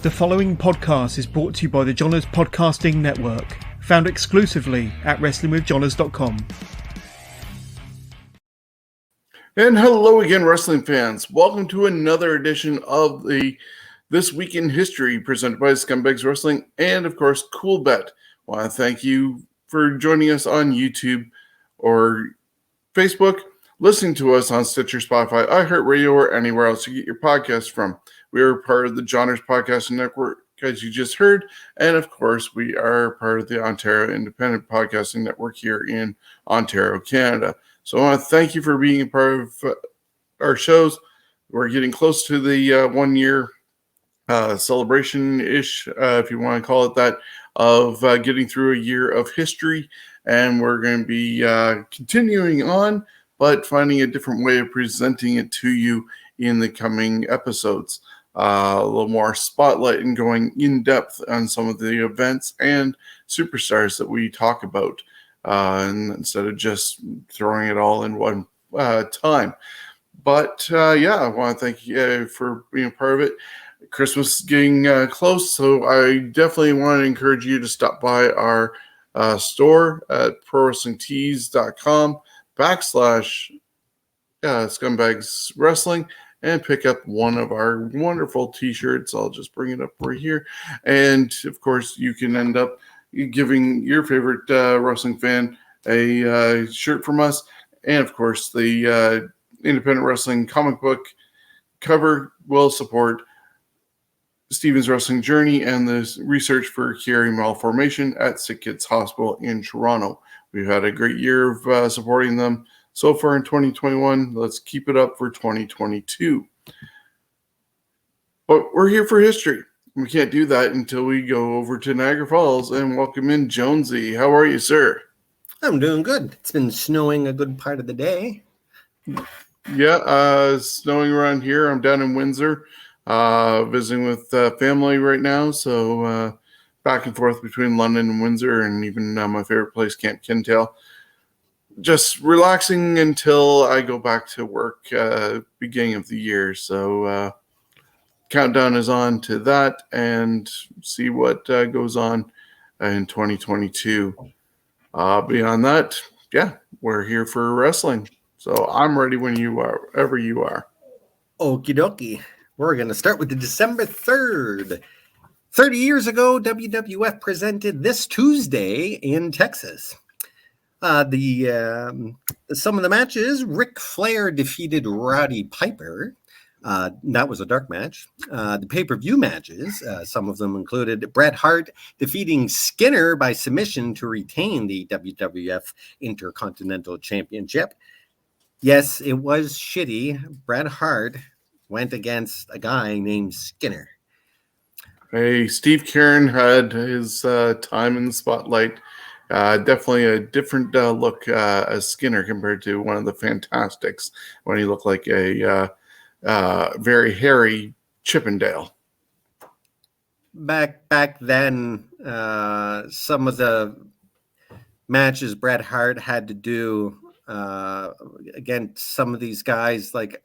The following podcast is brought to you by the Johners Podcasting Network, found exclusively at WrestlingWithJohners.com. And hello again, wrestling fans. Welcome to another edition of the This Week in History presented by Scumbags Wrestling and, of course, Coolbet. I want to thank you for joining us on YouTube or Facebook, listening to us on Stitcher, Spotify, iHeartRadio, or anywhere else you get your podcasts from. We are part of the Johners Podcasting Network, as you just heard. And, of course, we are part of the Ontario Independent Podcasting Network here in Ontario, Canada. So I want to thank you for being a part of our shows. We're getting close to the 1 year celebration-ish, if you want to call it that, of getting through a year of history. And we're going to be continuing on, but finding a different way of presenting it to you in the coming episodes. A little more spotlight and going in depth on some of the events and superstars that we talk about, and instead of just throwing it all in one time. But I want to thank you for being a part of it. Christmas is getting close, so I definitely want to encourage you to stop by our store at prowrestlingtees.com/Scumbags Wrestling and pick up one of our wonderful t-shirts. I'll just bring it up right here. And, of course, you can end up giving your favorite wrestling fan a shirt from us. And, of course, the independent wrestling comic book cover will support Steven's wrestling journey and the research for Chiari malformation at Sick Kids Hospital in Toronto. We've had a great year of supporting them so far in 2021. Let's keep it up for 2022. But we're here for history. We can't do that until we go over to Niagara Falls and welcome in Jonesy. How are you, sir? I'm doing good. It's been snowing a good part of the day. Yeah, snowing around here. I'm down in Windsor, visiting with family right now. So back and forth between London and Windsor, and even my favorite place, Camp Kintail. Just relaxing until I go back to work beginning of the year. So countdown is on to that and see what goes on in 2022. Beyond that, we're here for wrestling. So I'm ready when you are, wherever you are. Okie dokie. We're going to start with the December 3rd. 30 years ago, WWF presented This Tuesday in Texas. Some of the matches, Ric Flair defeated Roddy Piper. That was a dark match. The pay-per-view matches, some of them included Bret Hart defeating Skinner by submission to retain the WWF Intercontinental Championship. Yes, it was shitty. Bret Hart went against a guy named Skinner. Hey, Steve Karen had his time in the spotlight. Definitely a different look as Skinner compared to one of the Fantastics when he looked like a very hairy Chippendale. Back then, some of the matches Bret Hart had to do against some of these guys, like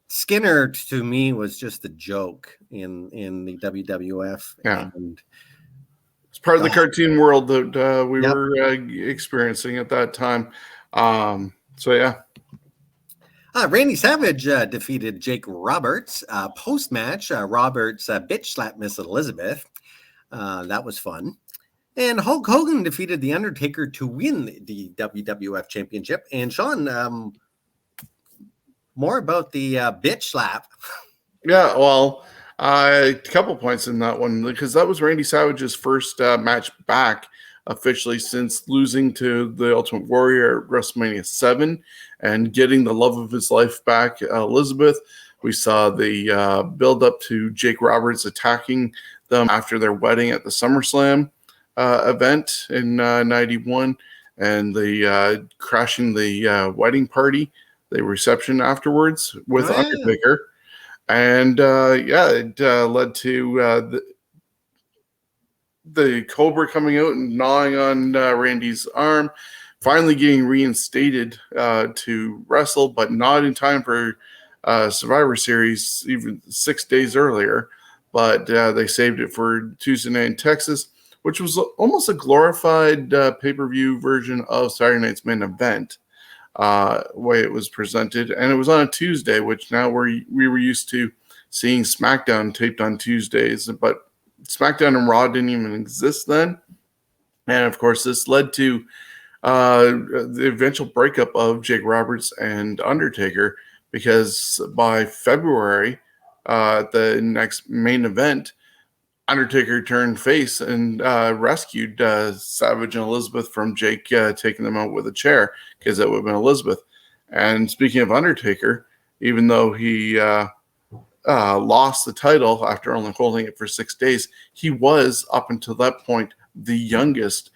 Skinner, to me was just a joke in the WWF. Yeah. And it's part of the cartoon world that we were experiencing at that time. Randy Savage defeated Jake Roberts. Post-match, Roberts bitch slapped Miss Elizabeth. That was fun. And Hulk Hogan defeated The Undertaker to win the WWF Championship. And Sean, more about the bitch slap. Yeah, well, a couple points in that one, because that was Randy Savage's first match back officially since losing to the Ultimate Warrior at WrestleMania 7 and getting the love of his life back, Elizabeth. We saw the build up to Jake Roberts attacking them after their wedding at the SummerSlam event in 91, and the crashing the wedding party, the reception afterwards with Undertaker. And it led to the Cobra coming out and gnawing on Randy's arm, finally getting reinstated to wrestle, but not in time for Survivor Series, even 6 days earlier. but they saved it for Tuesday night in Texas, which was almost a glorified pay-per-view version of Saturday night's main event, way it was presented. And it was on a Tuesday, which now we were used to seeing SmackDown taped on Tuesdays, but SmackDown and Raw didn't even exist then. And of course, this led to the eventual breakup of Jake Roberts and Undertaker, because by February, the next main event, Undertaker turned face and rescued Savage and Elizabeth from Jake taking them out with a chair, because that would have been Elizabeth. And speaking of Undertaker, even though he lost the title after only holding it for 6 days, he was, up until that point, the youngest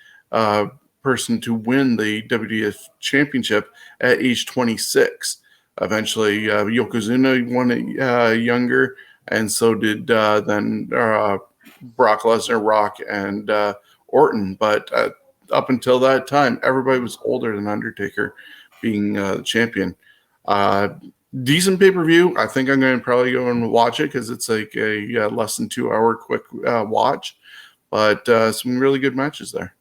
person to win the WWF Championship at age 26. Eventually, Yokozuna won it younger, and so did then Brock Lesnar, Rock, and Orton. But up until that time, everybody was older than Undertaker being the champion. Decent pay-per-view. I think I'm going to probably go and watch it, because it's like a less than 2 hour quick watch. But some really good matches there.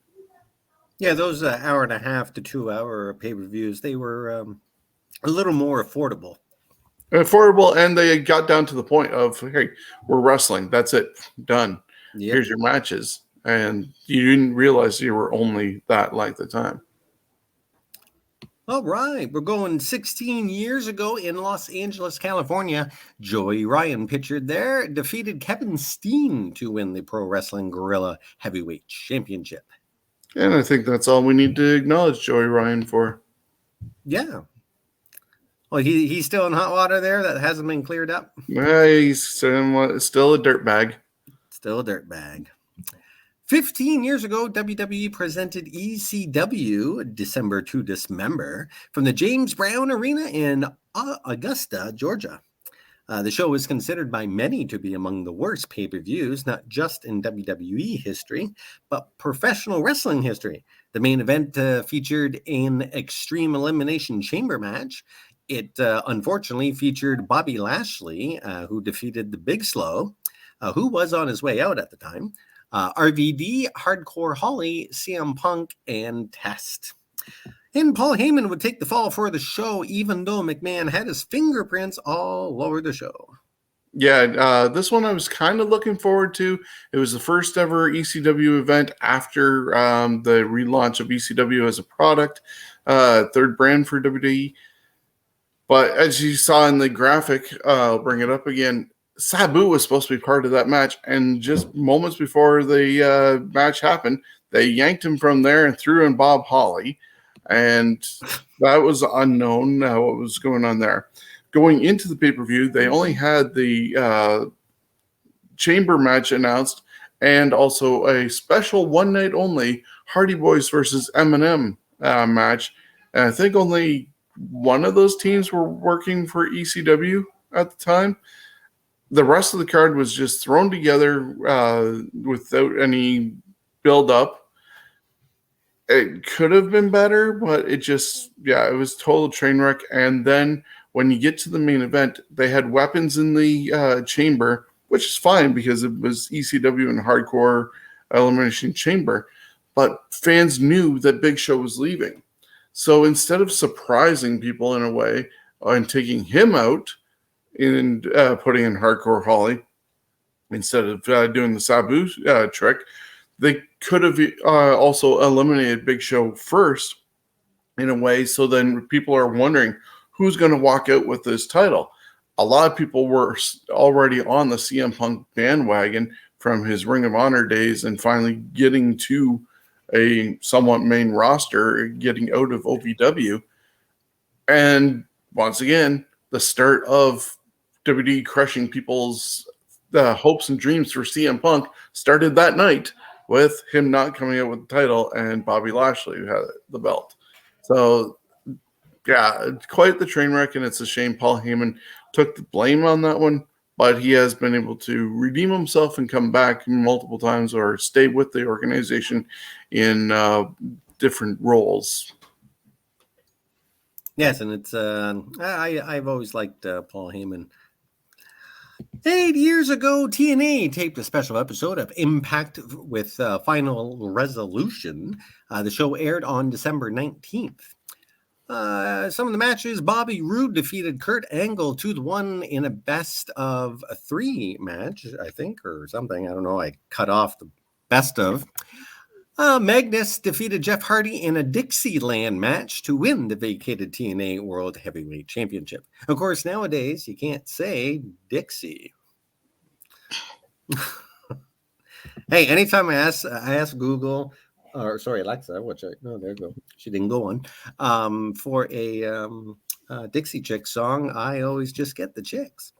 Yeah, those hour and a half to 2 hour pay-per-views, they were a little more affordable. Affordable, and they got down to the point of, hey, we're wrestling. That's it. Done. Yep. Here's your matches. And you didn't realize you were only that length of time. All right, we're going 16 years ago in Los Angeles, California. Joey Ryan pictured there, defeated Kevin Steen to win the Pro Wrestling Guerrilla Heavyweight Championship. And I think that's all we need to acknowledge Joey Ryan for. Yeah. Well, he's still in hot water there. That hasn't been cleared up. Yeah, he's still a dirtbag. Still a dirtbag. 15 years ago, WWE presented ECW December to Dismember from the James Brown Arena in Augusta, Georgia. The show is considered by many to be among the worst pay-per-views, not just in WWE history, but professional wrestling history. The main event featured an Extreme Elimination Chamber match. It unfortunately featured Bobby Lashley, who defeated the Big Slow, who was on his way out at the time, RVD, Hardcore Holly, CM Punk, and Test. And Paul Heyman would take the fall for the show, even though McMahon had his fingerprints all over the show. Yeah, this one I was kind of looking forward to. It was the first ever ECW event after the relaunch of ECW as a product, third brand for WWE. But as you saw in the graphic, I'll bring it up again, Sabu was supposed to be part of that match, and just moments before the match happened, they yanked him from there and threw in Bob Holly. And that was unknown what was going on there. Going into the pay-per-view, they only had the chamber match announced, and also a special one night only Hardy Boys versus Eminem match. And I think only one of those teams were working for ECW at the time. The rest of the card was just thrown together without any build-up. It could have been better, but it was total train wreck. And then when you get to the main event, they had weapons in the chamber, which is fine because it was ECW and Hardcore Elimination Chamber. But fans knew that Big Show was leaving. So instead of surprising people in a way and taking him out and putting in Hardcore Holly, instead of doing the Sabu trick, they could have also eliminated Big Show first in a way, so then people are wondering who's going to walk out with this title. A lot of people were already on the CM Punk bandwagon from his Ring of Honor days and finally getting to a somewhat main roster, getting out of OVW. And once again, the start of WWE crushing people's hopes and dreams for CM Punk started that night with him not coming out with the title and Bobby Lashley who had the belt. So, yeah, quite the train wreck, and it's a shame Paul Heyman took the blame on that one, but he has been able to redeem himself and come back multiple times or stay with the organization in different roles. Yes, and it's I've always liked Paul Heyman. 8 years ago, TNA taped a special episode of Impact with Final Resolution. The show aired on December 19th. Some of the matches: Bobby Roode defeated Kurt Angle 2-1 in a best of 3 match, I think, or something. I don't know. I cut off the best of. Magnus defeated Jeff Hardy in a Dixieland match to win the vacated TNA World Heavyweight Championship. Of course, nowadays you can't say Dixie. Hey, anytime I ask Google, or sorry, Alexa, which there you go. She didn't go on. For a Dixie Chick song, I always just get the chicks.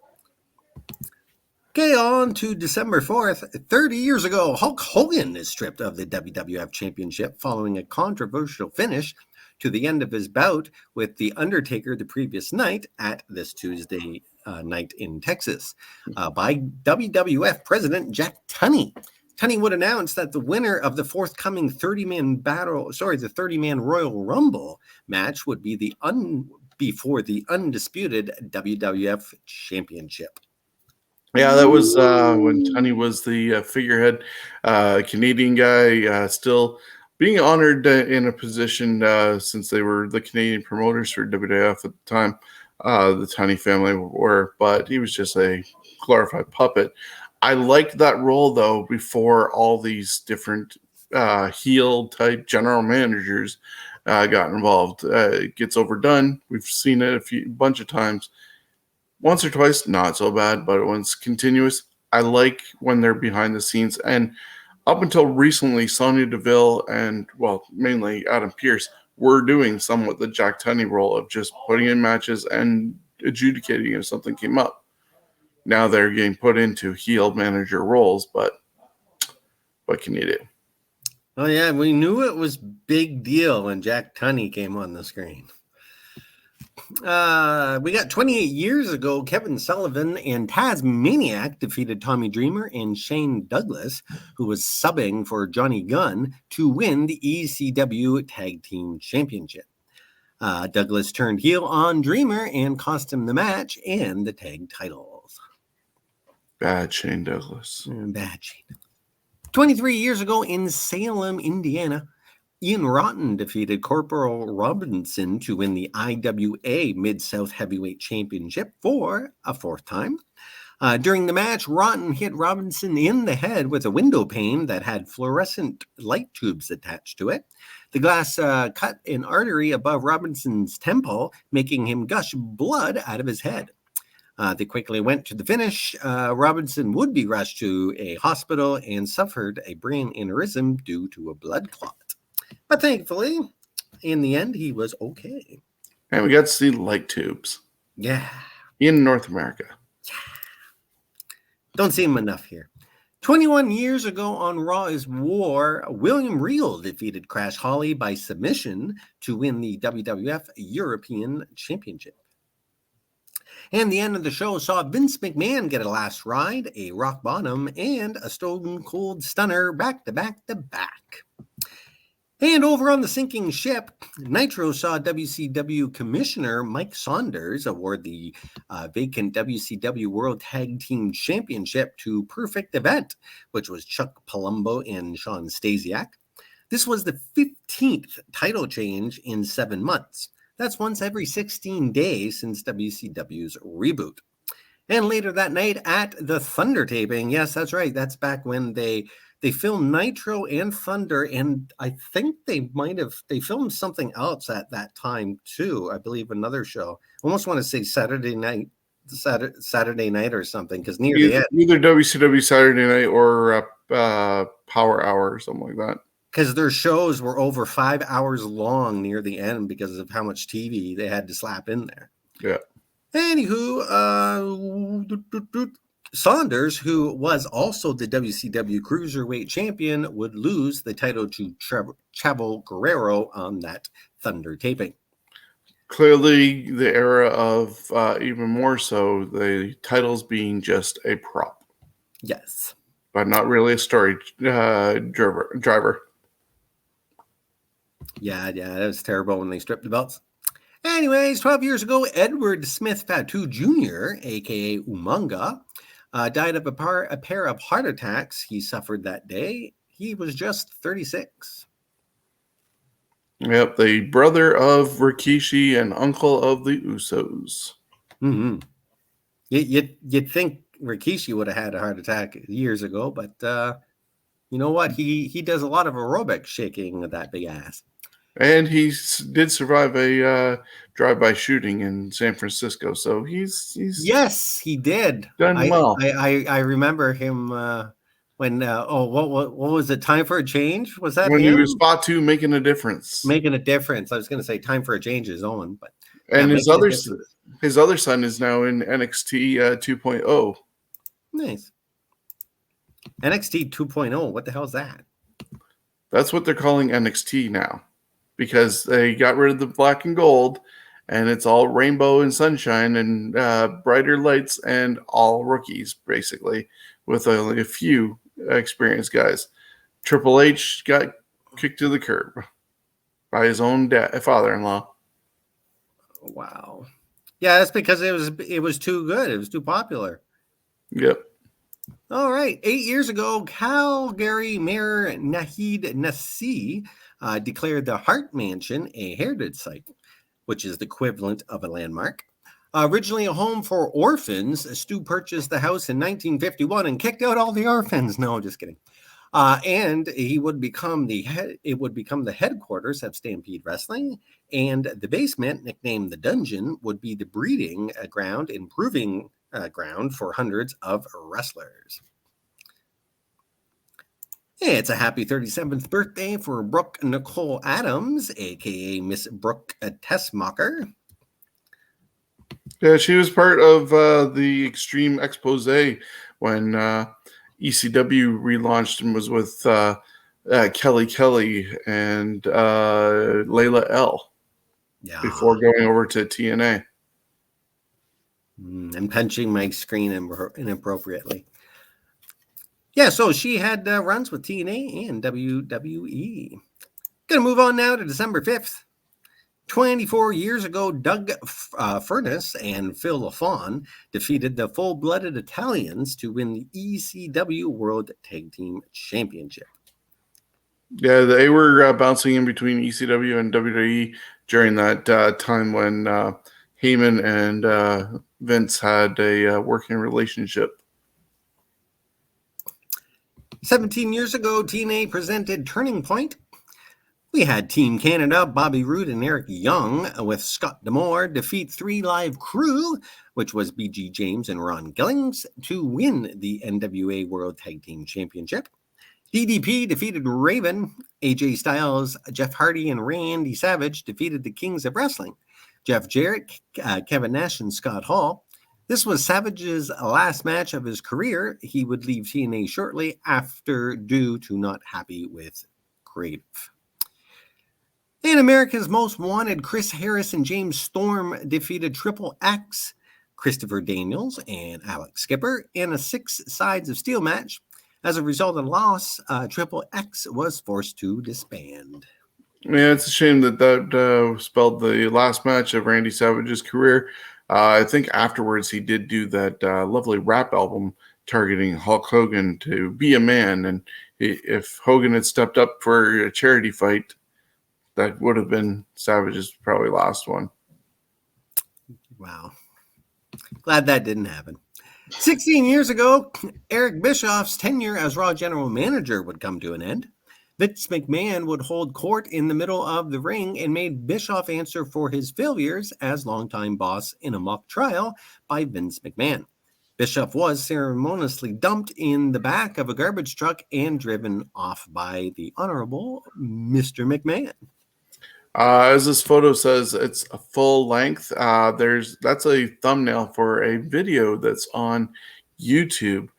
Okay, on to December 4th. 30 years ago, Hulk Hogan is stripped of the WWF Championship following a controversial finish to the end of his bout with The Undertaker the previous night at this Tuesday night in Texas by WWF President Jack Tunney. Tunney would announce that the winner of the forthcoming 30-man Royal Rumble match would be for the undisputed WWF Championship. Yeah, that was when Tunney was the figurehead, Canadian guy, still being honored in a position since they were the Canadian promoters for WWF at the time. The Tunney family were, but he was just a glorified puppet. I liked that role, though, before all these different heel-type general managers got involved. It gets overdone. We've seen it a bunch of times. Once or twice, not so bad, but when it's continuous, I like when they're behind the scenes. And up until recently, Sonya Deville and, well, mainly Adam Pearce were doing somewhat the Jack Tunney role of just putting in matches and adjudicating if something came up. Now they're getting put into heel manager roles, but what can you do? Oh, yeah, we knew it was big deal when Jack Tunney came on the screen. We got 28 years ago, Kevin Sullivan and Tasmaniac defeated Tommy Dreamer and Shane Douglas, who was subbing for Johnny Gunn, to win the ECW Tag Team Championship. Douglas turned heel on Dreamer and cost him the match and the tag titles. Bad Shane Douglas. Bad Shane Douglas. 23 years ago in Salem, Indiana, Ian Rotten defeated Corporal Robinson to win the IWA Mid-South Heavyweight Championship for a 4th time. During the match, Rotten hit Robinson in the head with a window pane that had fluorescent light tubes attached to it. The glass cut an artery above Robinson's temple, making him gush blood out of his head. They quickly went to the finish. Robinson would be rushed to a hospital and suffered a brain aneurysm due to a blood clot. But thankfully, in the end, he was okay. And we got to see light tubes. Yeah. In North America. Yeah. Don't see him enough here. 21 years ago on Raw is War, William Regal defeated Crash Holly by submission to win the WWF European Championship. And the end of the show saw Vince McMahon get a last ride, a rock bottom, and a Stone Cold Stunner back to back to back. And over on the sinking ship, Nitro saw WCW Commissioner Mike Saunders award the vacant WCW World Tag Team Championship to Perfect Event, which was Chuck Palumbo and Sean Stasiak. This was the 15th title change in 7 months. That's once every 16 days since WCW's reboot. And later that night at the Thunder taping, yes, that's right, that's back when they filmed Nitro and Thunder, and I think they filmed something else at that time too. I believe another show. I almost want to say Saturday night or something, because near the end, either WCW Saturday Night or Power Hour or something like that. Because their shows were over 5 hours long near the end because of how much TV they had to slap in there. Yeah. Anywho, Saunders, who was also the WCW Cruiserweight Champion, would lose the title to Chavo Guerrero on that Thunder taping. Clearly, the era of even more so the titles being just a prop. Yes. But not really a story driver. Yeah, that was terrible when they stripped the belts. Anyways, 12 years ago, Edward Smith Fatu Jr., a.k.a. Umaga, Died of a pair of heart attacks he suffered that day. He was just 36. Yep, the brother of Rikishi and uncle of the Usos. Mm-hmm. You'd think Rikishi would have had a heart attack years ago, but you know what? He does a lot of aerobic shaking with that big ass. And he did survive a drive-by shooting in San Francisco, so he's yes, he did. done well. I remember him when what was it? Time for a Change? Was that when him? he was spot 2 making a difference? Making a difference. I was going to say Time for a Change is Owen, but and his other son is now in NXT 2.0. Nice. NXT 2.0. What the hell is that? That's what they're calling NXT now, because they got rid of the black and gold, and it's all rainbow and sunshine and brighter lights and all rookies, basically, with only a few experienced guys. Triple H got kicked to the curb by his own father-in-law. Wow. Yeah, that's because it was too good. It was too popular. Yep. All right. 8 years ago, Calgary Mayor Nahid Nassi declared the Hart Mansion a heritage site, which is the equivalent of a landmark. Originally a home for orphans, Stu purchased the house in 1951 and kicked out all the orphans. No, just kidding. And it would become the headquarters of Stampede Wrestling, and the basement, nicknamed the Dungeon, would be the breeding ground and proving ground for hundreds of wrestlers. It's a happy 37th birthday for Brooke Nicole Adams, aka Miss Brooke Tessmacher. Yeah, she was part of the Extreme Expose when ECW relaunched and was with Kelly and Layla L. Yeah. Before going over to TNA. And punching my screen inappropriately. Yeah, so she had runs with TNA and WWE. Gonna move on now to December 5th. 24 years ago, Doug Furnace and Phil LaFawn defeated the full-blooded Italians to win the ECW World Tag Team Championship. Yeah, they were bouncing in between ECW and WWE during that time when Heyman and Vince had a working relationship. 17 years ago, TNA presented Turning Point. We had Team Canada, Bobby Roode and Eric Young, with Scott D'Amore defeat 3 Live Crew, which was BG James and Ron Gillings, to win the NWA World Tag Team Championship. DDP defeated Raven. AJ Styles, Jeff Hardy, and Randy Savage defeated the Kings of Wrestling. Jeff Jarrett, Kevin Nash, and Scott Hall. This was Savage's last match of his career. He would leave TNA shortly after due to not happy with creative. And America's Most Wanted, Chris Harris and James Storm defeated Triple X, Christopher Daniels, and Alex Skipper in a 6 sides of steel match. As a result of the loss, Triple X was forced to disband. Yeah, it's a shame that spelled the last match of Randy Savage's career. I think afterwards he did do that lovely rap album targeting Hulk Hogan to be a man. And if Hogan had stepped up for a charity fight, that would have been Savage's probably last one. Wow. Glad that didn't happen. 16 years ago, Eric Bischoff's tenure as Raw General Manager would come to an end. Vince McMahon would hold court in the middle of the ring and made Bischoff answer for his failures as longtime boss in a mock trial by Vince McMahon. Bischoff was ceremoniously dumped in the back of a garbage truck and driven off by the Honorable Mr. McMahon. As this photo says, it's a full length. That's a thumbnail for a video that's on YouTube,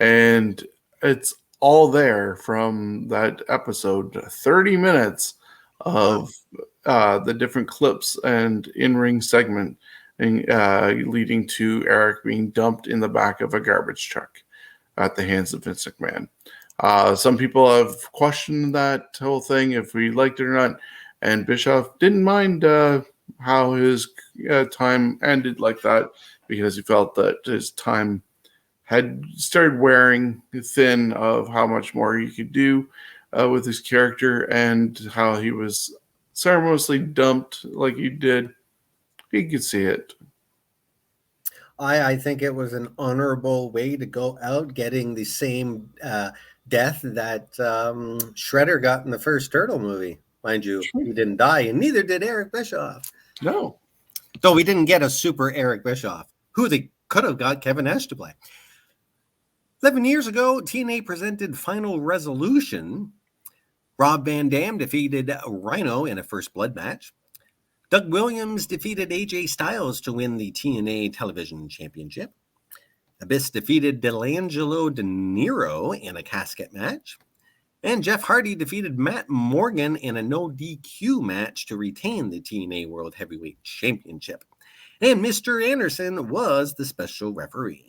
and it's all there from that episode. 30 minutes of the different clips and in-ring segment, leading to Eric being dumped in the back of a garbage truck at the hands of Vince McMahon. Some people have questioned that whole thing, if we liked it or not. And Bischoff didn't mind how his time ended like that, because he felt that his time had started wearing thin of how much more he could do with his character, and how he was ceremoniously dumped like he did. He could see it. I think it was an honorable way to go out, getting the same death that Shredder got in the first Turtle movie. Mind you, he didn't die, and neither did Eric Bischoff. No. Though we didn't get a super Eric Bischoff, who they could have got Kevin Nash to play. 11 years ago, TNA presented Final Resolution. Rob Van Dam defeated Rhino in a first blood match. Doug Williams defeated AJ Styles to win the TNA Television Championship. Abyss defeated Delangelo De Niro in a casket match. And Jeff Hardy defeated Matt Morgan in a no DQ match to retain the TNA World Heavyweight Championship. And Mr. Anderson was the special referee.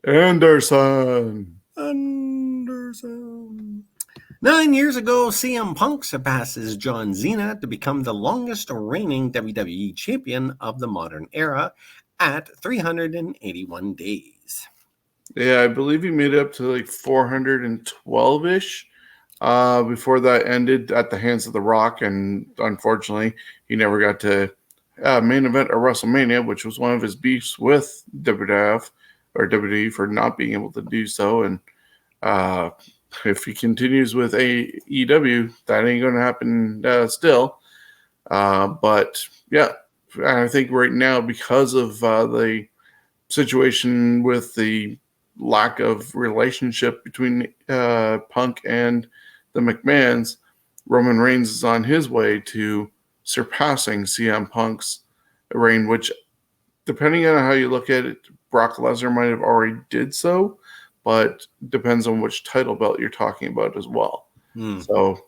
Anderson. 9 years ago, CM Punk surpasses John Cena to become the longest reigning WWE champion of the modern era at 381 days. Yeah, I believe he made it up to like 412-ish before that ended at the hands of The Rock, and unfortunately, he never got to main event at WrestleMania, which was one of his beefs with WWF or WWE for not being able to do so. And if he continues with AEW, that ain't going to happen still. But yeah, I think right now, because of the situation with the lack of relationship between Punk and the McMahons, Roman Reigns is on his way to surpassing CM Punk's reign, which, depending on how you look at it, Brock Lesnar might have already did so, but depends on which title belt you're talking about as well. So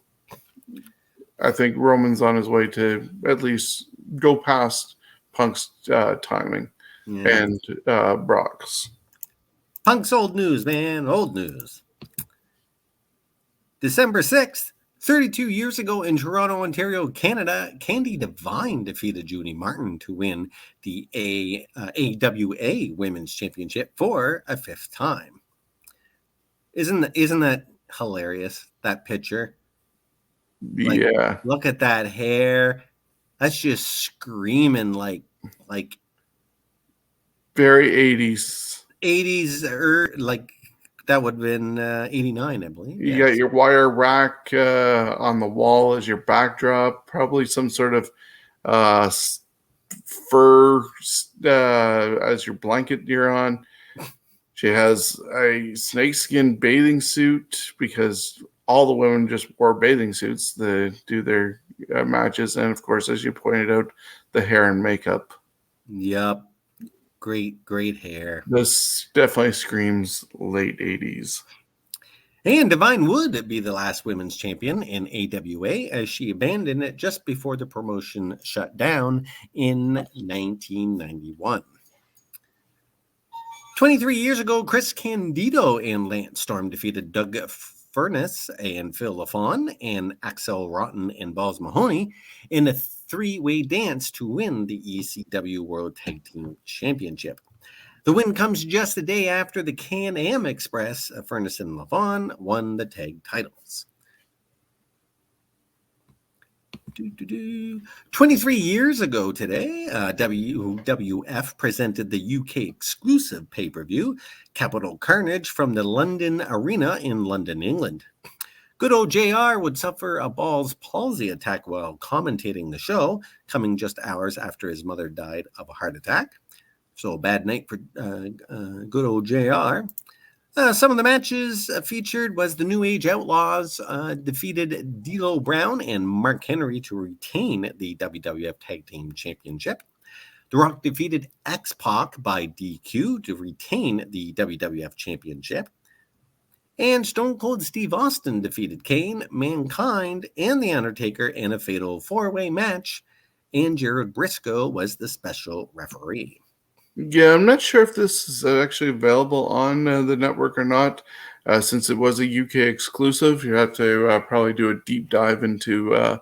I think Roman's on his way to at least go past Punk's timing and Brock's. Punk's old news, man. Old news. December 6th, 32 years ago in Toronto, Ontario, Canada, Candy Devine defeated Judy Martin to win the AWA Women's Championship for a fifth time. Isn't that hilarious, that picture? Yeah. Look at that hair. That's just screaming like very 80s. 80s, or like that would have been 89, I believe. You got your wire rack on the wall as your backdrop, probably some sort of fur as your blanket you're on. She has a snakeskin bathing suit because all the women just wore bathing suits to do their matches. And, of course, as you pointed out, the hair and makeup. Yep. Great hair. This definitely screams late 80s. And Divine would be the last women's champion in AWA, as she abandoned it just before the promotion shut down in 1991. 23 years ago, Chris Candido and Lance Storm defeated Doug Furnace and Phil LaFawn and Axel Rotten and Balls Mahoney in a three-way dance to win the ECW World Tag Team Championship. The win comes just a day after the Can-Am Express, Furnace and LaFawn won the tag titles. 23 years ago today, WWF presented the UK exclusive pay-per-view, Capital Carnage, from the London Arena in London, England. Good old JR would suffer a Ball's palsy attack while commentating the show, coming just hours after his mother died of a heart attack. So a bad night for good old JR. Some of the matches featured was the New Age Outlaws defeated D'Lo Brown and Mark Henry to retain the WWF Tag Team Championship. The Rock defeated X-Pac by DQ to retain the WWF Championship. And Stone Cold Steve Austin defeated Kane, Mankind, and The Undertaker in a fatal four-way match. And Jared Briscoe was the special referee. Yeah, I'm not sure if this is actually available on the network or not. Since it was a UK exclusive, you have to probably do a deep dive into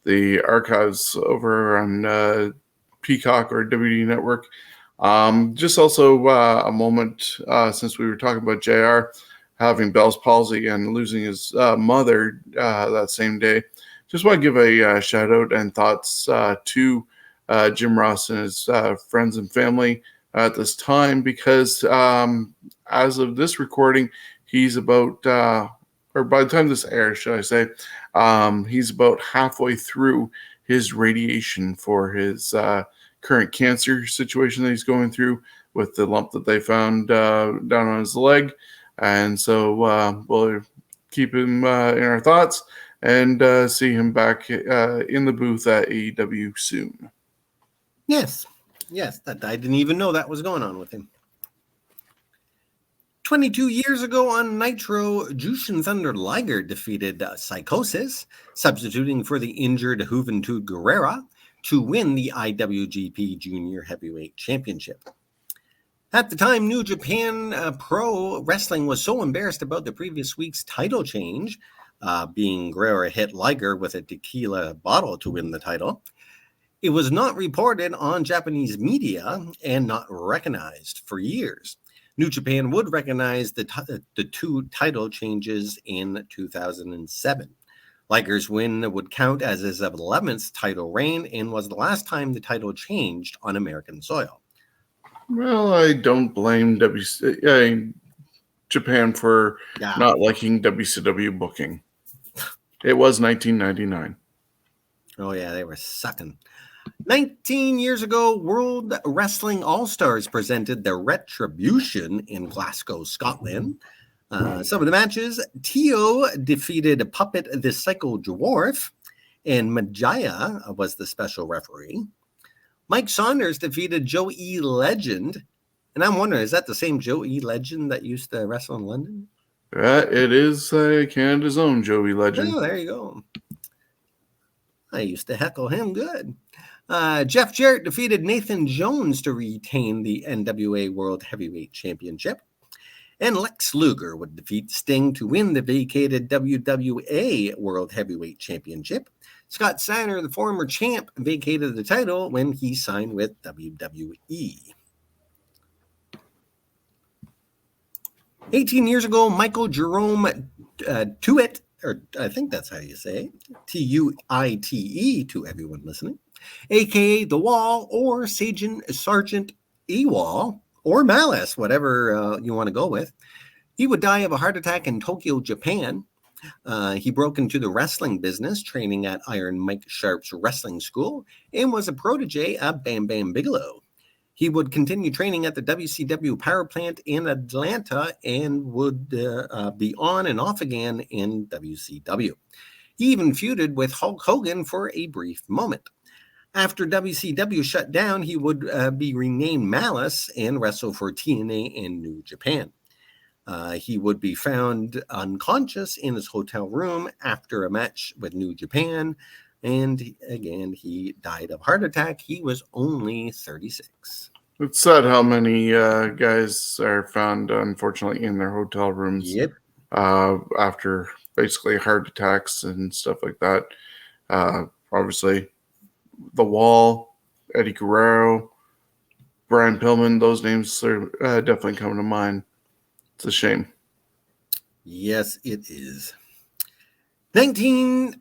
the archives over on Peacock or WWE Network. Just also a moment since we were talking about JR having Bell's palsy and losing his mother that same day. Just want to give a shout out and thoughts to Jim Ross and his friends and family at this time, because as of this recording, he's about, or by the time this airs, should I say, he's about halfway through his radiation for his current cancer situation that he's going through with the lump that they found down on his leg. And so we'll keep him in our thoughts and see him back in the booth at AEW soon. Yes, that I didn't even know that was going on with him. 22 years ago on Nitro, Jushin Thunder Liger defeated Psychosis, substituting for the injured Juventud Guerrera to win the IWGP Junior Heavyweight Championship. At the time, New Japan Pro Wrestling was so embarrassed about the previous week's title change, being Guerrera hit Liger with a tequila bottle to win the title. It was not reported on Japanese media and not recognized for years. New Japan would recognize the two title changes in 2007. Liger's win would count as his 11th title reign and was the last time the title changed on American soil. Well, I don't blame Japan for not liking WCW booking. It was 1999. Oh, yeah, they were sucking. 19 years ago, World Wrestling All-Stars presented their Retribution in Glasgow, Scotland. Some of the matches: Tito defeated Puppet the Psycho Dwarf, and Majaya was the special referee. Mike Saunders defeated Joe E. Legend. And I'm wondering, is that the same Joe E. Legend that used to wrestle in London? It is Canada's own Joe E. Legend. Oh, there you go. I used to heckle him good. Jeff Jarrett defeated Nathan Jones to retain the NWA World Heavyweight Championship. And Lex Luger would defeat Sting to win the vacated WWA World Heavyweight Championship. Scott Steiner, the former champ, vacated the title when he signed with WWE. 18 years ago, Michael Jerome Tuite, or I think that's how you say it, Tuite to everyone listening, a.k.a. The Wall, or Sergeant Ewall, or Malice, whatever you want to go with. He would die of a heart attack in Tokyo, Japan. He broke into the wrestling business, training at Iron Mike Sharp's wrestling school, and was a protege of Bam Bam Bigelow. He would continue training at the WCW power plant in Atlanta and would be on and off again in WCW. He even feuded with Hulk Hogan for a brief moment. After WCW shut down, he would be renamed Malice and wrestle for TNA and New Japan. He would be found unconscious in his hotel room after a match with New Japan. And again, he died of heart attack. He was only 36. It's sad how many guys are found, unfortunately, in their hotel rooms after basically heart attacks and stuff like that. Obviously, The Wall, Eddie Guerrero, Brian Pillman, those names are definitely coming to mind. It's a shame. Yes, it is. 17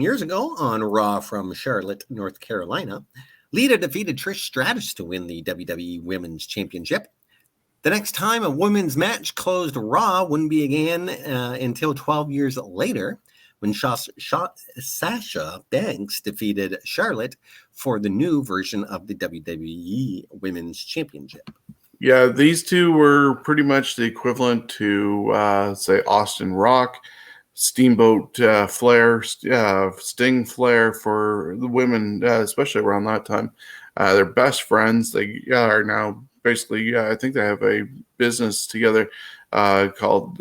years ago on Raw from Charlotte, North Carolina, Lita defeated Trish Stratus to win the WWE Women's Championship. The next time a women's match closed Raw wouldn't be again until 12 years later, when Sasha Banks defeated Charlotte for the new version of the WWE Women's Championship. Yeah, these two were pretty much the equivalent to, say, Austin Rock, Steamboat Flair, Sting Flair for the women, especially around that time. They're best friends. They are now basically, I think they have a business together called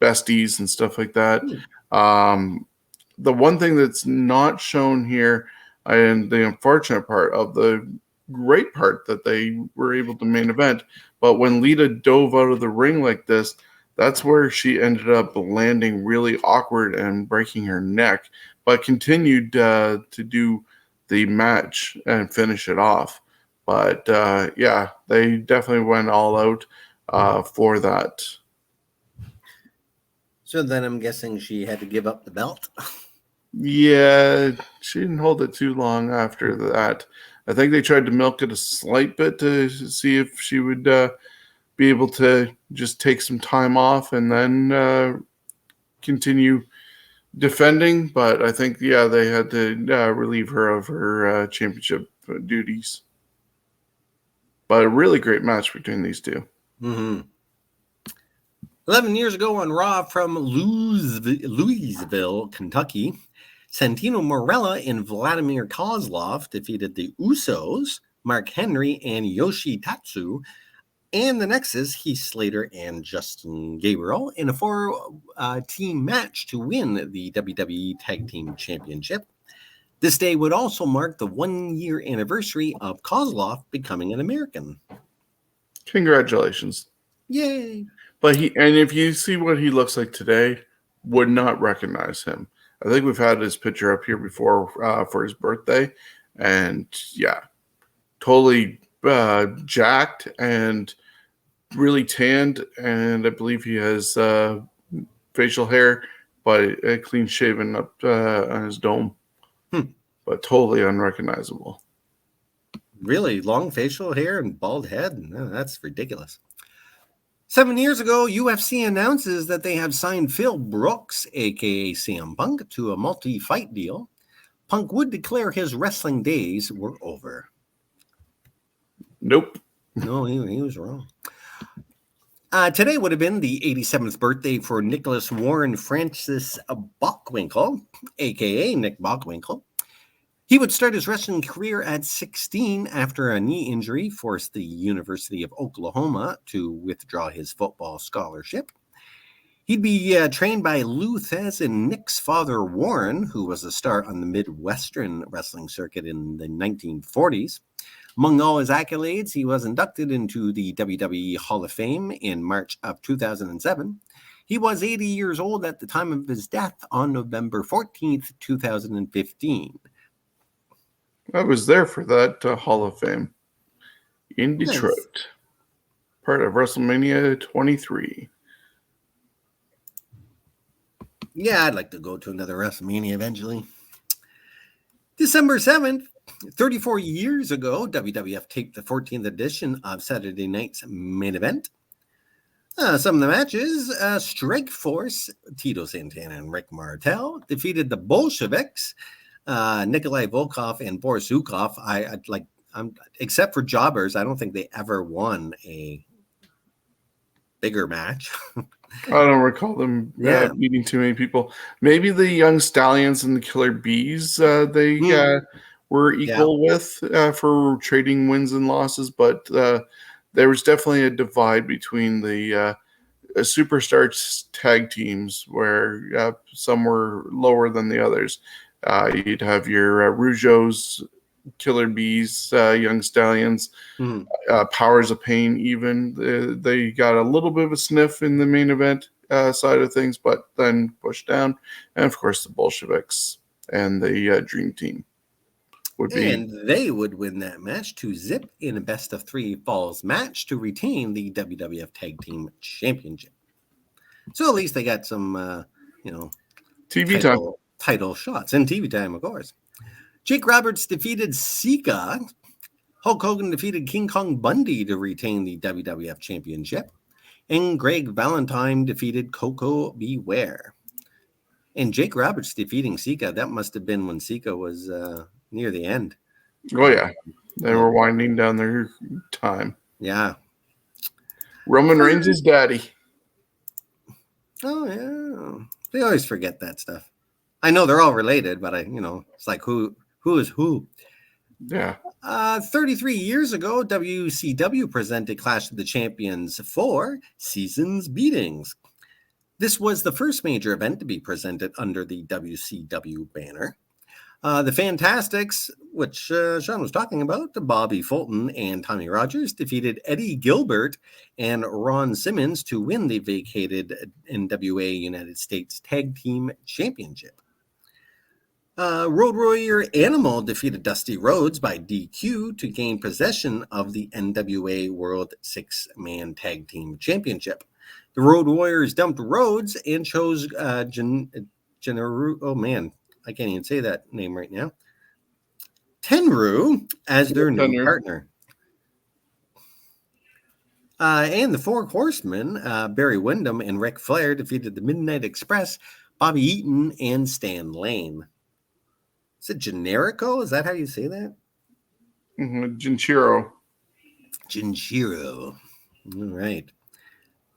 Besties and stuff like that. The one thing that's not shown here, and the unfortunate part of the great part that they were able to main event, but when Lita dove out of the ring like this, that's where she ended up landing really awkward and breaking her neck, but continued to do the match and finish it off. But yeah, they definitely went all out for that. So then I'm guessing she had to give up the belt. Yeah, she didn't hold it too long after that. I think they tried to milk it a slight bit to see if she would be able to just take some time off and then continue defending. But I think, yeah, they had to relieve her of her championship duties. But a really great match between these two. Mm-hmm. 11 years ago on Raw from Louisville, Kentucky, Santino Marella and Vladimir Kozlov defeated the Usos, Mark Henry, and Yoshitatsu, and the Nexus, Heath Slater and Justin Gabriel, in a four-team match to win the WWE Tag Team Championship. This day would also mark the 1-year anniversary of Kozlov becoming an American. Congratulations. Yay. But if you see what he looks like today, would not recognize him. I think we've had his picture up here before for his birthday. And yeah, totally jacked and really tanned. And I believe he has facial hair, but clean shaven up on his dome. But totally unrecognizable. Really? Long facial hair and bald head? No, that's ridiculous. 7 years ago, UFC announces that they have signed Phil Brooks, a.k.a. CM Punk, to a multi-fight deal. Punk would declare his wrestling days were over. Nope. No, he was wrong. Today would have been the 87th birthday for Nicholas Warren Francis Bockwinkel, a.k.a. Nick Bockwinkel. He would start his wrestling career at 16 after a knee injury forced the University of Oklahoma to withdraw his football scholarship. He'd be trained by Lou Thez and Nick's father, Warren, who was a star on the Midwestern wrestling circuit in the 1940s. Among all his accolades, he was inducted into the WWE Hall of Fame in March of 2007. He was 80 years old at the time of his death on November 14th, 2015. I was there for that Hall of Fame in Detroit. Nice. Part of WrestleMania 23. Yeah, I'd like to go to another WrestleMania eventually. December 7th, 34 years ago, WWF taped the 14th edition of Saturday Night's Main Event. Some of the matches, Strikeforce, Tito Santana and Rick Martel defeated the Bolsheviks, Nikolai Volkov and Boris Zukov. Except for jobbers, I don't think they ever won a bigger match. I don't recall them beating too many people. Maybe the Young Stallions and the Killer Bees were equal with for trading wins and losses, but there was definitely a divide between the superstar tag teams where some were lower than the others. You'd have your Rougeaus, Killer Bees, Young Stallions, Powers of Pain even. They got a little bit of a sniff in the main event side of things, but then pushed down. And, of course, the Bolsheviks and the Dream Team would be. And they would win that match to zip in a best-of-3 falls match to retain the WWF Tag Team Championship. So at least they got some, TV title shots and TV time, of course. Jake Roberts defeated Sika. Hulk Hogan defeated King Kong Bundy to retain the WWF Championship. And Greg Valentine defeated Coco Beware. And Jake Roberts defeating Sika, that must have been when Sika was near the end. Oh, yeah. They were winding down their time. Yeah. Roman Reigns' daddy. Oh, yeah. They always forget that stuff. I know they're all related, but it's like who is who? Yeah. 33 years ago, WCW presented Clash of the Champions 4 Seasons Beatings. This was the first major event to be presented under the WCW banner. The Fantastics, which Sean was talking about, Bobby Fulton and Tommy Rogers, defeated Eddie Gilbert and Ron Simmons to win the vacated NWA United States Tag Team Championship. Road Warrior Animal defeated Dusty Rhodes by DQ to gain possession of the NWA World Six-Man Tag Team Championship. The Road Warriors dumped Rhodes and chose oh man, I can't even say that name right now. Tenru as their new partner. And the Four Horsemen, Barry Windham and Ric Flair, defeated the Midnight Express, Bobby Eaton, and Stan Lane. Is it Generico? Is that how you say that? Jinchiro. All right.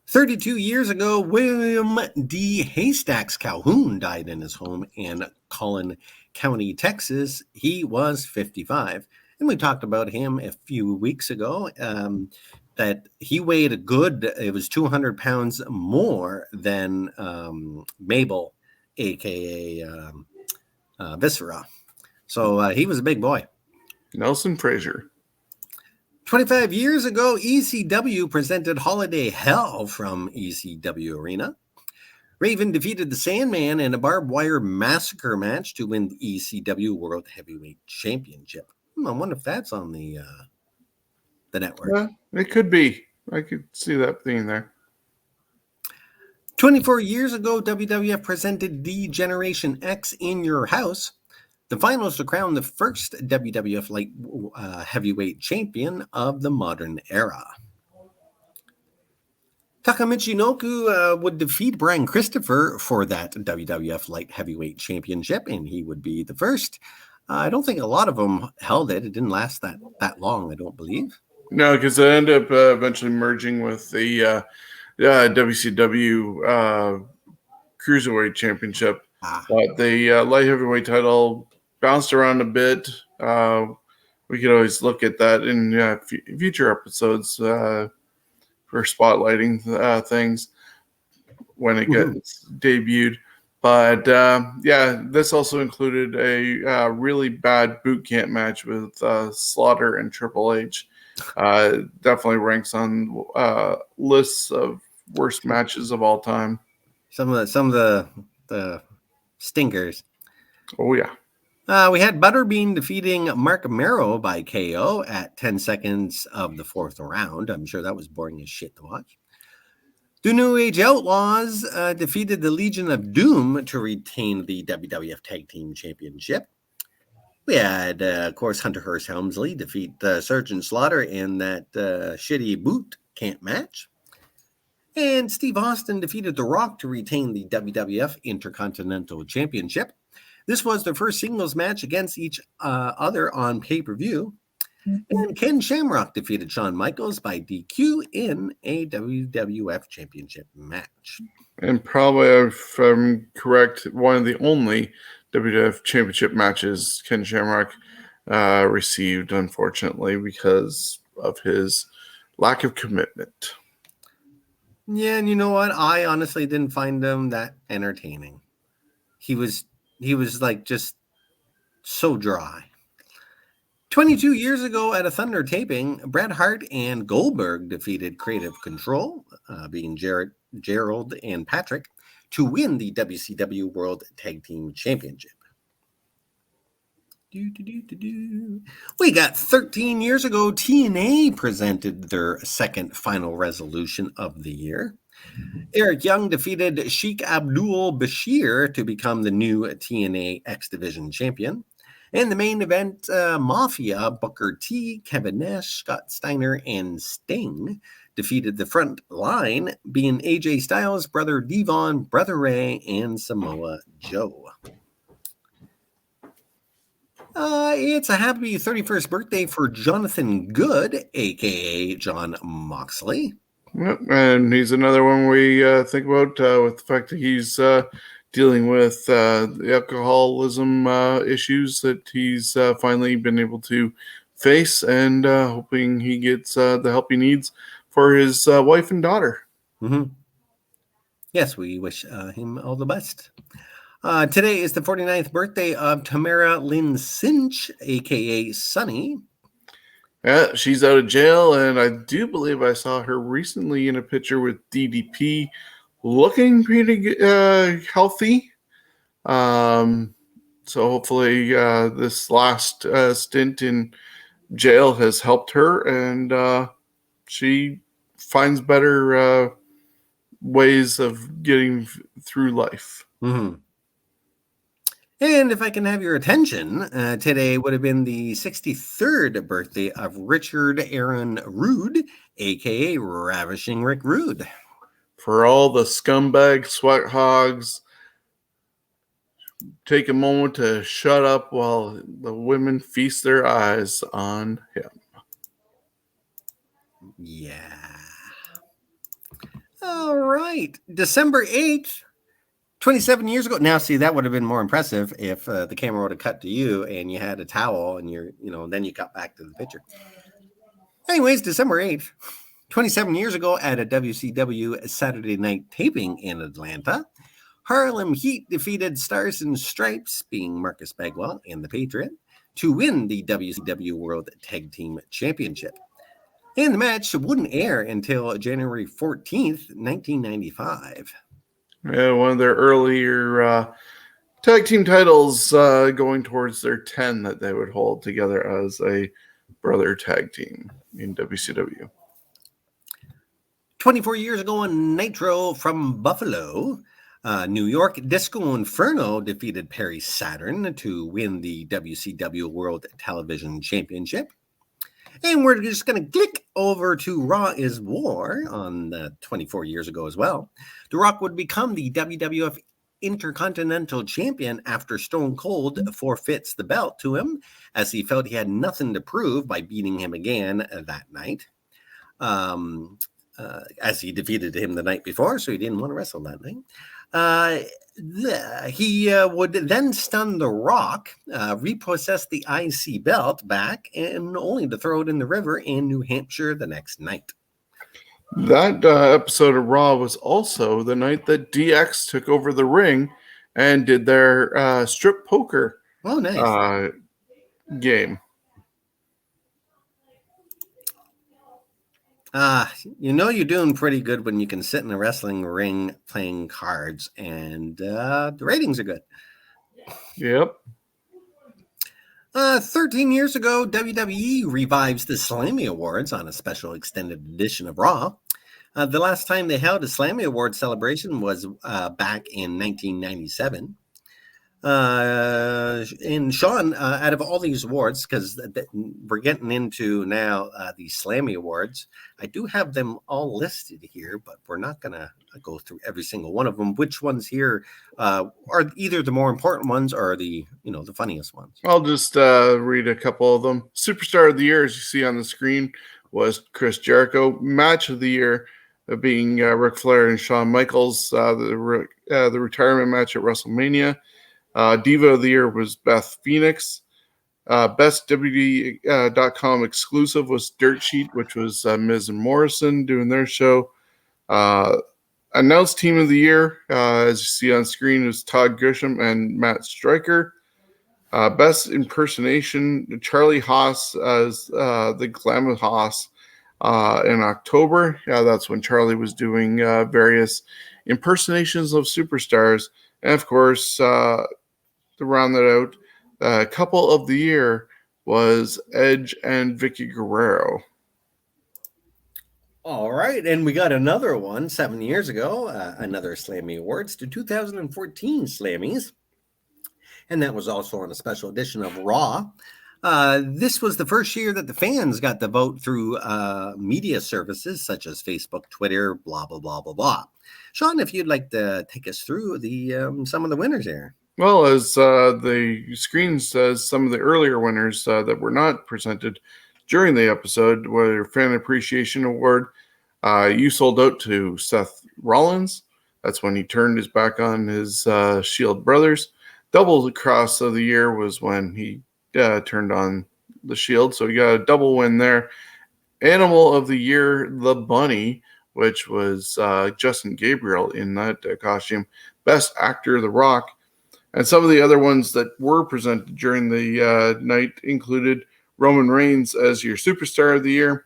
32 years ago, William D. Haystacks Calhoun died in his home in Collin County, Texas. He was 55. And we talked about him a few weeks ago, that he weighed it was 200 pounds more than Mabel, a.k.a. Viscera. So he was a big boy. Nelson Frazier. 25 years ago, ECW presented Holiday Hell from ECW Arena. Raven defeated the Sandman in a barbed wire massacre match to win the ECW World Heavyweight Championship. I wonder if that's on the network. Yeah, it could be. I could see that being there. 24 years ago, WWF presented D-Generation X in your house. The finals to crown the first WWF light heavyweight champion of the modern era. Takamichi Noku would defeat Brian Christopher for that WWF light heavyweight championship, and he would be the first. I don't think a lot of them held it. It didn't last that long, I don't believe. No, because it ended up eventually merging with the WCW Cruiserweight Championship. But the light heavyweight title bounced around a bit. We could always look at that in future episodes for spotlighting things when it gets debuted. But this also included a really bad boot camp match with Slaughter and Triple H. Definitely ranks on lists of worst matches of all time. Some of the stinkers. Oh yeah. We had Butterbean defeating Mark Merrow by KO at 10 seconds of the fourth round. I'm sure that was boring as shit to watch. The New Age Outlaws defeated the Legion of Doom to retain the WWF Tag Team Championship. We had, of course, Hunter Hearst Helmsley defeat Sergeant Slaughter in that shitty boot camp match. And Steve Austin defeated The Rock to retain the WWF Intercontinental Championship. This was their first singles match against each other on pay-per-view. And Ken Shamrock defeated Shawn Michaels by DQ in a WWF Championship match. And probably, if I'm correct, one of the only WWF Championship matches Ken Shamrock received, unfortunately, because of his lack of commitment. Yeah, and you know what? I honestly didn't find him that entertaining. He was like just so dry. 22 years ago at a Thunder taping, Bret Hart and Goldberg defeated Creative Control, being Gerald and Patrick, to win the WCW World Tag Team Championship. We got 13 years ago, TNA presented their second final resolution of the year. Eric Young defeated Sheikh Abdul Bashir to become the new TNA X Division champion. And the main event, Mafia, Booker T, Kevin Nash, Scott Steiner, and Sting defeated the front line, being AJ Styles, Brother Devon, Brother Ray, and Samoa Joe. It's a happy 31st birthday for Jonathan Good, a.k.a. Jon Moxley. Yep, and he's another one we think about with the fact that he's dealing with the alcoholism issues that he's finally been able to face, and hoping he gets the help he needs for his wife and daughter. Mm-hmm. Yes, we wish him all the best. Today is the 49th birthday of Tamara Lynn Cinch, a.k.a. Sunny. Yeah, she's out of jail, and I do believe I saw her recently in a picture with DDP, looking pretty healthy. So hopefully this last stint in jail has helped her, and she finds better ways of getting through life. Mm-hmm. And if I can have your attention, today would have been the 63rd birthday of Richard Aaron Rude, a.k.a. Ravishing Rick Rude. For all the scumbag sweat hogs, take a moment to shut up while the women feast their eyes on him. Yeah. All right. December 8th, 27 years ago. Now, see, that would have been more impressive if the camera would have cut to you and you had a towel and then you got back to the picture. Anyways, December 8th, 27 years ago at a WCW Saturday night taping in Atlanta, Harlem Heat defeated Stars and Stripes, being Marcus Bagwell and the Patriot, to win the WCW World Tag Team Championship. And the match wouldn't air until January 14th, 1995. Yeah, one of their earlier tag team titles going towards their 10 that they would hold together as a brother tag team in WCW. 24 years ago on Nitro from Buffalo, New York, Disco Inferno defeated Perry Saturn to win the WCW World Television Championship. And we're just going to click over to Raw is War on 24 years ago as well. The Rock would become the WWF Intercontinental Champion after Stone Cold forfeits the belt to him, as he felt he had nothing to prove by beating him again that night. As he defeated him the night before, so he didn't want to wrestle that night. He would then stun The Rock, repossess the IC belt back, and only to throw it in the river in New Hampshire the next night. That episode of Raw was also the night that DX took over the ring and did their strip poker game. You're doing pretty good when you can sit in a wrestling ring playing cards, and the ratings are good. Yep. 13 years ago, WWE revives the Slammy Awards on a special extended edition of Raw. The last time they held a Slammy Awards celebration was back in 1997. And Shawn, out of all these awards, because we're getting into now the Slammy Awards, I do have them all listed here, but we're not going to go through every single one of them. Which ones here are either the more important ones or the funniest ones? I'll just read a couple of them. Superstar of the Year, as you see on the screen, was Chris Jericho. Match of the Year being Ric Flair and Shawn Michaels. The retirement match at WrestleMania. Diva of the Year was Beth Phoenix. Best WWE.com exclusive was Dirt Sheet, which was Miz and Morrison doing their show. Announced Team of the Year, as you see on screen, was Todd Grisham and Matt Stryker. Best Impersonation, Charlie Haas as the Glamour Haas in October. Yeah, that's when Charlie was doing various impersonations of superstars. And, of course, to round that out, Couple of the Year was Edge and Vicky Guerrero. All right, and we got another one 7 years ago, another Slammy Awards, the 2014 Slammys, and that was also on a special edition of Raw. This was the first year that the fans got to vote through media services such as Facebook, Twitter, blah, blah, blah, blah, blah. Shawn, if you'd like to take us through the some of the winners here. Well, as the screen says, some of the earlier winners that were not presented during the episode were Fan Appreciation Award. You sold out to Seth Rollins. That's when he turned his back on his Shield brothers. Double Cross of the Year was when he turned on the Shield. So you got a double win there. Animal of the Year, The Bunny, which was Justin Gabriel in that costume. Best Actor, The Rock. And some of the other ones that were presented during the night included Roman Reigns as your Superstar of the Year,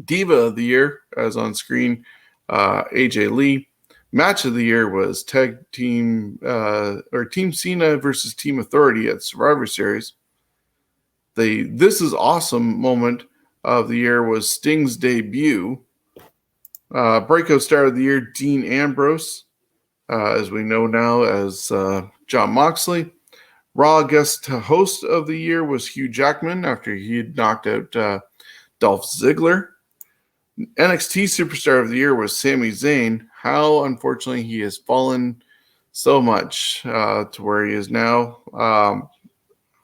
Diva of the Year, as on screen, AJ Lee, Match of the year was Team Cena versus Team Authority at Survivor Series. The This Is Awesome moment of the year was Sting's debut. Breakout Star of the Year, Dean Ambrose, as we know now as Jon Moxley. Raw Guest Host of the Year was Hugh Jackman after he had knocked out Dolph Ziggler. NXT Superstar of the Year was Sami Zayn. How, unfortunately, he has fallen so much to where he is now.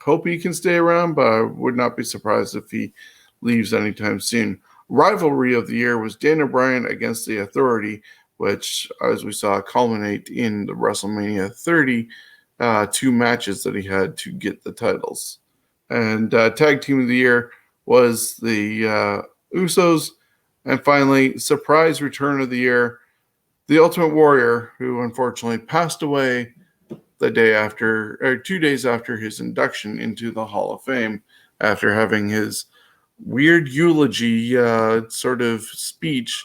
Hope he can stay around, but I would not be surprised if he leaves anytime soon. Rivalry of the Year was Daniel Bryan against the Authority, which, as we saw, culminate in the WrestleMania 30 2 matches that he had to get the titles. And Tag Team of the Year was the Usos. And finally, Surprise Return of the Year, the Ultimate Warrior, who unfortunately passed away the day after, or 2 days after his induction into the Hall of Fame, after having his weird eulogy sort of speech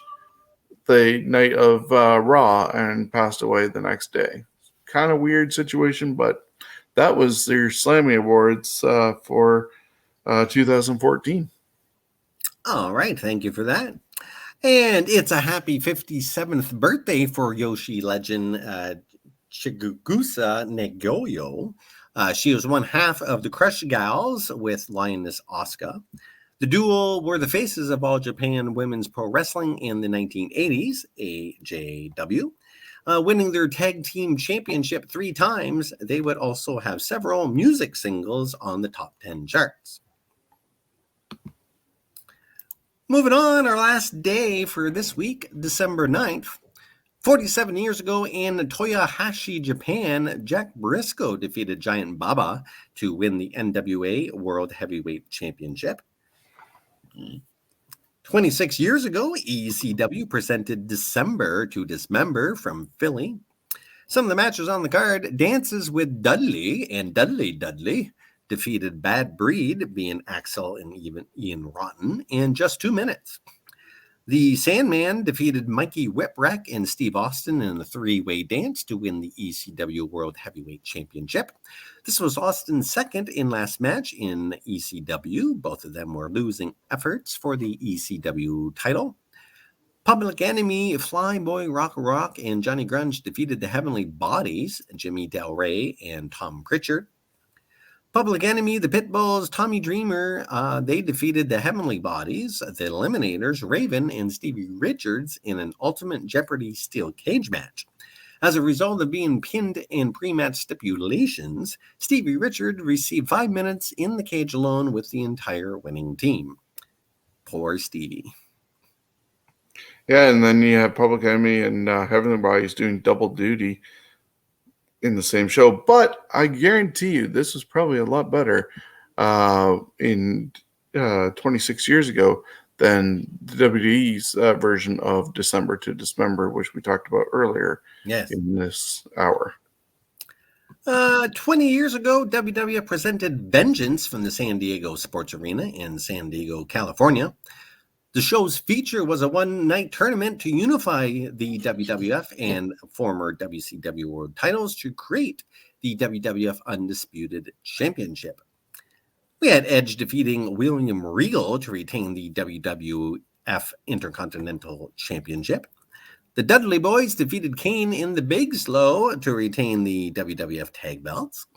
the night of Raw and passed away the next day. Kind of weird situation, but that was their Slammy Awards for 2014. All right, thank you for that. And it's a happy 57th birthday for Yoshi legend Chigusa Nagoyo. She was one half of the Crush Gals with Lioness Asuka. The duo were the faces of All Japan Women's Pro Wrestling in the 1980s, AJW. Winning their tag team championship 3 times, they would also have several music singles on the top 10 charts. Moving on, our last day for this week, December 9th. 47 years ago in Toyohashi, Japan, Jack Briscoe defeated Giant Baba to win the NWA World Heavyweight Championship. 26 years ago, ECW presented December to Dismember from Philly. Some of the matches on the card, Dances with Dudley and Dudley defeated Bad Breed, being Axel and even Ian Rotten, in just 2 minutes. The Sandman defeated Mikey Whipwreck and Steve Austin in a 3-way dance to win the ECW World Heavyweight Championship. This was Austin's second and last match in ECW. Both of them were losing efforts for the ECW title. Public Enemy, Flyboy Rock, and Johnny Grunge defeated the Heavenly Bodies, Jimmy Del Rey and Tom Pritchard. Public Enemy, the Pitbulls, Tommy Dreamer, they defeated the Heavenly Bodies, the Eliminators, Raven, and Stevie Richards in an Ultimate Jeopardy steel cage match. As a result of being pinned in pre-match stipulations, Stevie Richards received 5 minutes in the cage alone with the entire winning team. Poor Stevie. Yeah, and then you have Public Enemy and Heavenly Bodies doing double duty in the same show, but I guarantee you this was probably a lot better in 26 years ago than the WWE's version of December to Dismember, which we talked about earlier in this hour. 20 years ago, WWF presented Vengeance from the San Diego Sports Arena in San Diego, California. The show's feature was a one-night tournament to unify the WWF and former WCW World titles to create the WWF Undisputed Championship. We had Edge defeating William Regal to retain the WWF Intercontinental Championship. The Dudley Boys defeated Kane in the Big Slow to retain the WWF Tag Belts.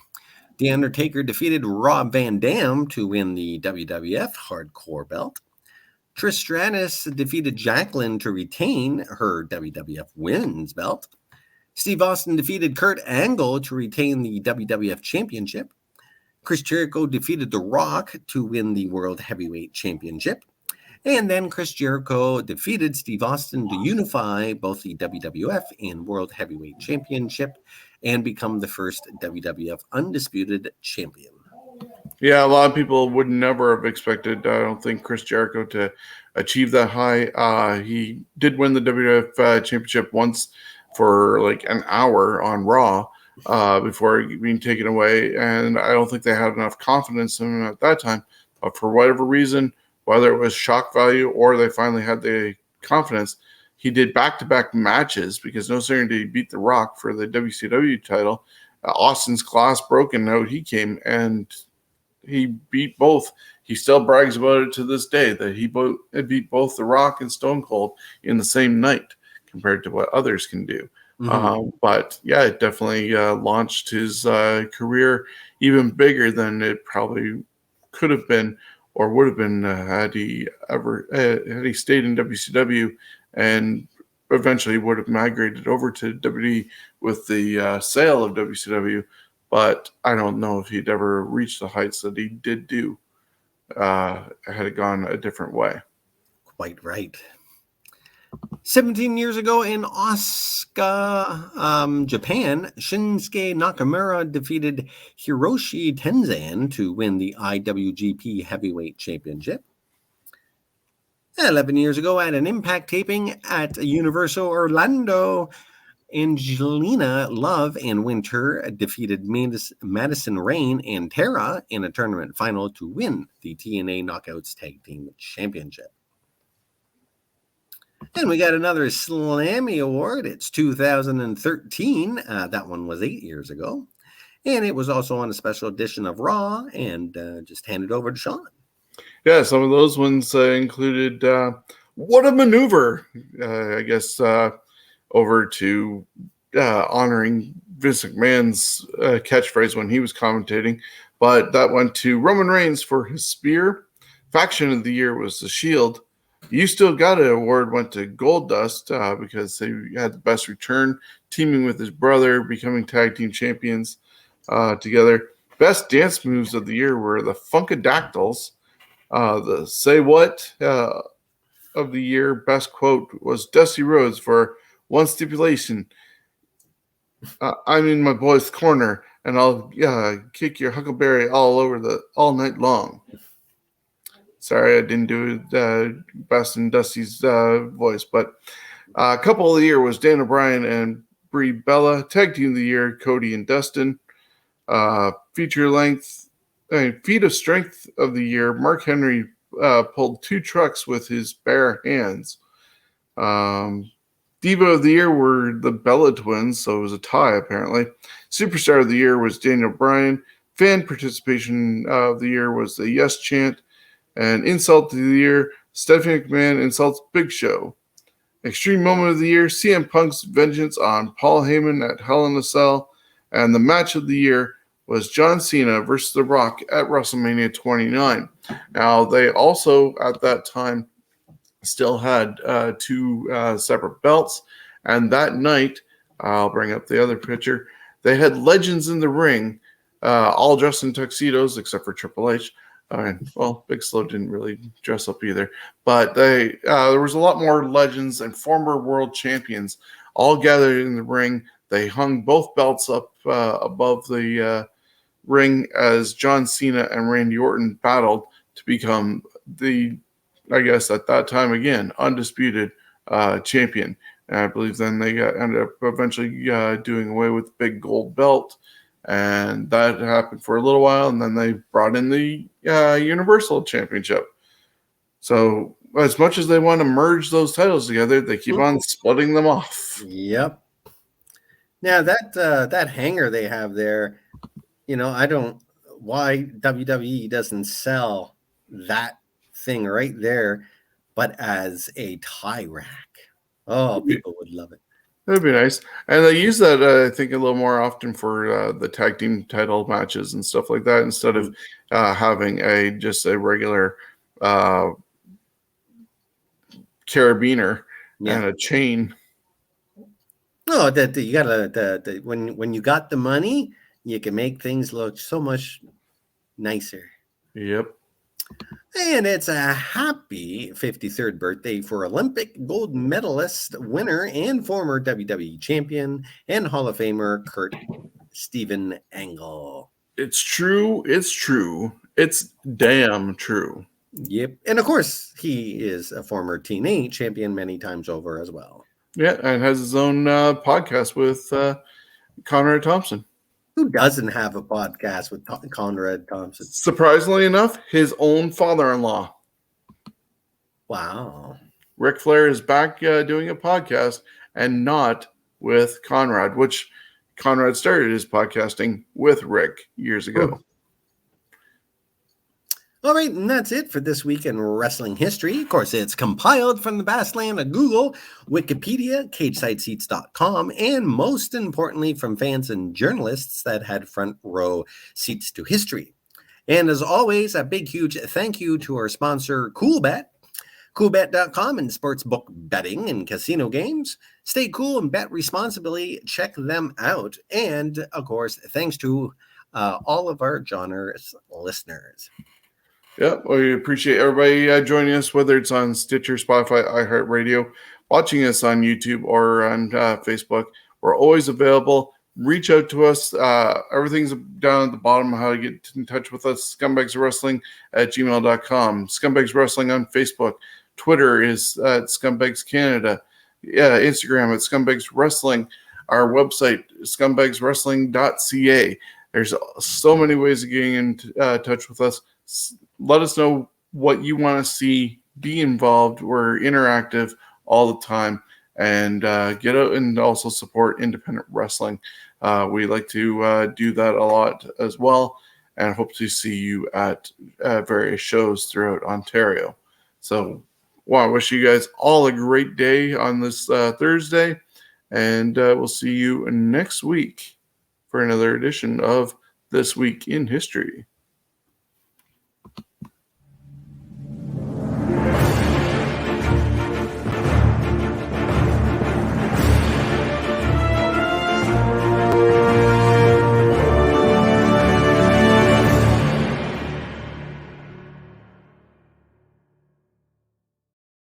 The Undertaker defeated Rob Van Dam to win the WWF Hardcore Belt. Trish Stratus defeated Jacqueline to retain her WWF Women's Belt. Steve Austin defeated Kurt Angle to retain the WWF Championship. Chris Jericho defeated The Rock to win the World Heavyweight Championship. And then Chris Jericho defeated Steve Austin to unify both the WWF and World Heavyweight Championship and become the first WWF Undisputed Champion. Yeah, a lot of people would never have expected, I don't think, Chris Jericho to achieve that high. He did win the WWF Championship once for like an hour on Raw before being taken away, and I don't think they had enough confidence in him at that time. But for whatever reason, whether it was shock value or they finally had the confidence, he did back-to-back matches because no sooner did he beat The Rock for the WCW title, Austin's glass broke and out he came, and he beat both. He still brags about it to this day that he beat both The Rock and Stone Cold in the same night compared to what others can do. But yeah, it definitely launched his career even bigger than it probably could have been or would have been had he stayed in WCW, and eventually would have migrated over to WWE with the sale of WCW. But I don't know if he'd ever reached the heights that he did do had it gone a different way. Quite right. 17 years ago in Osaka, Japan, Shinsuke Nakamura defeated Hiroshi Tenzan to win the IWGP Heavyweight Championship. 11 years ago at an Impact taping at Universal Orlando, Angelina Love and Winter defeated Madison Rain and Tara in a tournament final to win the TNA Knockouts Tag Team Championship. And we got another Slammy Award. It's 2013. That one was 8 years ago. And it was also on a special edition of Raw, and just handed over to Shawn. Yeah, some of those ones included What a Maneuver, I guess, over to honoring Vince McMahon's catchphrase when he was commentating. But that went to Roman Reigns for his spear. Faction of the Year was The Shield. You Still Got It award went to Goldust because they had the best return, teaming with his brother, becoming tag team champions together. Best dance moves of the year were the Funkadactyls. The Say What of the year best quote was Dusty Rhodes for One Stipulation. I'm in my boy's corner, and I'll kick your huckleberry all night long. Sorry, I didn't do best in Dusty's voice, but a couple of the year was Dan O'Brien and Brie Bella. Tag team of the year, Cody and Dustin. Feet of strength of the year, Mark Henry pulled 2 trucks with his bare hands. Diva of the year were the Bella twins, so it was a tie apparently. Superstar of the year was Daniel Bryan. Fan participation of the year was the Yes Chant. And insult of the year, Stephanie McMahon insults Big Show. Extreme moment of the year, CM Punk's vengeance on Paul Heyman at Hell in a Cell. And the match of the year was John Cena versus The Rock at WrestleMania 29. Now, they also, at that time, still had 2 separate belts. And that night, I'll bring up the other picture, they had legends in the ring, all dressed in tuxedos except for Triple H. Big Slow didn't really dress up either. But there was a lot more legends and former world champions all gathered in the ring. They hung both belts up above the ring as John Cena and Randy Orton battled to become the, I guess at that time again, undisputed champion. And I believe then they ended up eventually doing away with the big gold belt. And that happened for a little while, and then they brought in the Universal Championship. So as much as they want to merge those titles together, they keep on splitting them off. Yep. Now that hanger they have there, why WWE doesn't sell that thing right there, but as a tie rack. Oh, people would love it. That'd be nice. And they use that, I think, a little more often for the tag team title matches and stuff like that, instead of having just a regular carabiner and a chain. No, you gotta when you got the money, you can make things look so much nicer. Yep. And it's a happy 53rd birthday for Olympic gold medalist, winner, and former WWE champion and Hall of Famer Kurt Steven Angle. It's true. It's true. It's damn true. Yep. And of course, he is a former TNA champion many times over as well. Yeah, and has his own podcast with Conrad Thompson. Who doesn't have a podcast with Conrad Thompson? Surprisingly enough, his own father-in-law. Wow. Ric Flair is back doing a podcast, and not with Conrad, which Conrad started his podcasting with Rick years ago. All right, and that's it for this week in wrestling history. Of course, it's compiled from the vast land of Google, Wikipedia, CageSideSeats.com, and most importantly, from fans and journalists that had front row seats to history. And as always, a big, huge thank you to our sponsor, Coolbet. Coolbet.com and sportsbook betting and casino games. Stay cool and bet responsibly. Check them out. And, of course, thanks to all of our Joners listeners. Yeah, we appreciate everybody joining us, whether it's on Stitcher, Spotify, iHeartRadio, watching us on YouTube or on Facebook. We're always available. Reach out to us. Everything's down at the bottom of how to get in touch with us. scumbagswrestling@gmail.com. Scumbags Wrestling on Facebook. Twitter is at Scumbags Canada. Yeah, Instagram at Scumbags Wrestling. Our website, scumbagswrestling.ca. There's so many ways of getting in touch with us. Let us know what you want to see. Be involved. We're interactive all the time. And get out and also support independent wrestling. We like to do that a lot as well. And hope to see you at various shows throughout Ontario. So, I wish you guys all a great day on this Thursday. And we'll see you next week for another edition of This Week in History.